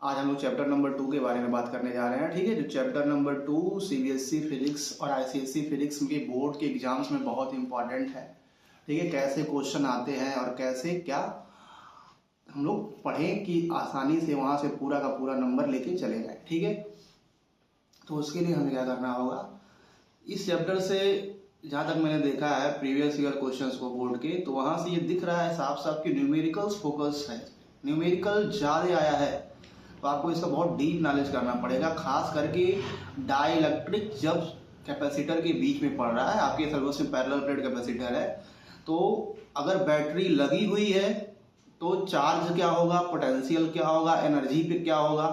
आज हम लोग चैप्टर नंबर 2 के बारे में बात करने जा रहे हैं। ठीक है, जो चैप्टर नंबर 2 सीबीएसई फिजिक्स और आईसीएसई फिजिक्स के बोर्ड के एग्जाम्स में बहुत इंपॉर्टेंट है। ठीक है, कैसे क्वेश्चन आते हैं और कैसे क्या हम लोग पढ़ें कि आसानी से वहां से पूरा का पूरा नंबर लेके चले जाए। ठीक है, तो उसके लिए हमें क्या करना होगा, इस चैप्टर से जहाँ तक मैंने देखा है प्रीवियस ईयर क्वेश्चंस को बोर्ड के, तो वहां से ये दिख रहा है साफ साफ कि न्यूमेरिकल्स फोकस है, न्यूमेरिकल ज़्यादा आया है। तो आपको इसका बहुत डीप नॉलेज करना पड़ेगा, खास करके डाइलेक्ट्रिक जब कैपेसिटर के बीच में पड़ रहा है, आपके सिलेबस में पैरेलल प्लेट कैपेसिटर है, तो अगर बैटरी लगी हुई है तो चार्ज क्या होगा, पोटेंशियल क्या होगा, एनर्जी पे क्या होगा।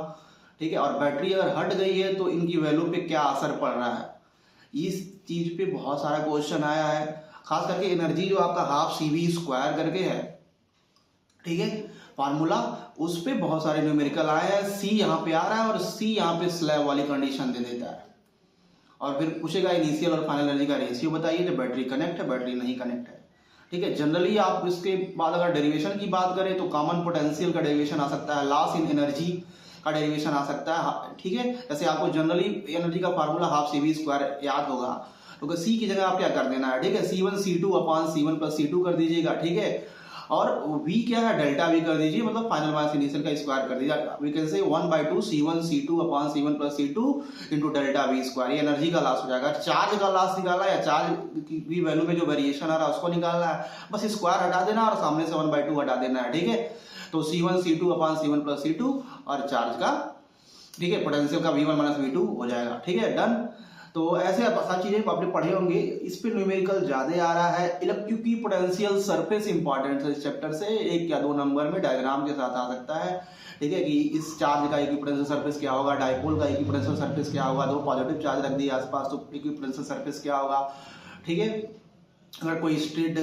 ठीक है, और बैटरी अगर हट गई है तो इनकी वैल्यू पे क्या असर पड़ रहा है। इस चीज पे बहुत सारा क्वेश्चन आया है, खास करके एनर्जी जो आपका हाफ CV² करके है, ठीक है फार्मूला, उस पे बहुत सारे न्यूमेरिकल आए हैं। C यहाँ पे आ रहा है और C यहाँ पे स्लैब वाली कंडीशन दे देता है, और फिर पूछेगा इनिशियल और फाइनल एनर्जी का रेशियो बताइए, तो बैटरी कनेक्ट है, बैटरी नहीं कनेक्ट है। ठीक है, जनरली आप इसके बाद अगर डेरिवेशन की बात करें तो कॉमन पोटेंशियल का डेरिवेशन आ सकता है, लॉस इन एनर्जी का डेरिवेशन आ सकता है। ठीक है, जैसे आपको जनरली एनर्जी का फार्मूला हाफ CV² याद होगा, तो C की जगह आप क्या कर देना है, ठीक है, C1 कर दीजिएगा। ठीक है, और V क्या है, डेल्टा V कर दीजिए, मतलब फाइनल मास इनिशियल का स्क्वायर कर दीजिए। We can say 1/2 C1 into delta V², ये एनर्जी का लॉस हो जाएगा। चार्ज का लॉस निकालना है या चार्ज की वैल्यू में जो वेरिएशन आ रहा है उसको निकालना है, बस स्क्वायर हटा देना और सामने से 1/2 हटा देना है। ठीक है, तो C1 और चार्ज का, ठीक है, पोटेंशियल का V1 - V2 हो जाएगा। ठीक है, डन। तो ऐसे सब चीजें आपने पढ़े होंगे, इस पे न्यूमेरिकल ज्यादा आ रहा है। इलेक्ट्रिक की पोटेंशियल सरफेस इंपॉर्टेंट है इस चैप्टर से, 1 या 2 नंबर में डायग्राम के साथ आ सकता है। ठीक है, कि इस चार्ज का इक्विपोटेंशियल सरफेस क्या होगा, डाइपोल का इक्विपोटेंशियल सरफेस क्या होगा, 2 पॉजिटिव चार्ज रख दिए आसपास तो इक्विपोटेंशियल सरफेस क्या होगा। ठीक है, अगर कोई स्ट्रेट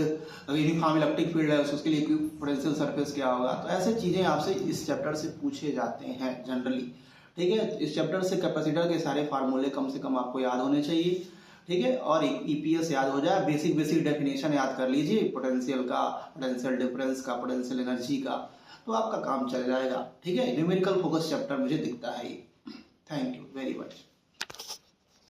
यूनिफॉर्म इलेक्ट्रिक फील्ड है उसके लिए इक्विपोटेंशियल सरफेस क्या होगा। तो ऐसे चीजें आपसे इस चैप्टर से पूछे जाते हैं जनरली। ठीक है, इस चैप्टर से कैपेसिटर के सारे फार्मूले कम से कम आपको याद होने चाहिए। ठीक है, और EPS याद हो जाए, बेसिक डेफिनेशन याद कर लीजिए, पोटेंशियल का, पोटेंशियल डिफरेंस का, पोटेंशियल एनर्जी का, तो आपका काम चल जाएगा। ठीक है, न्यूमेरिकल फोकस चैप्टर मुझे दिखता है ये। Thank you very much.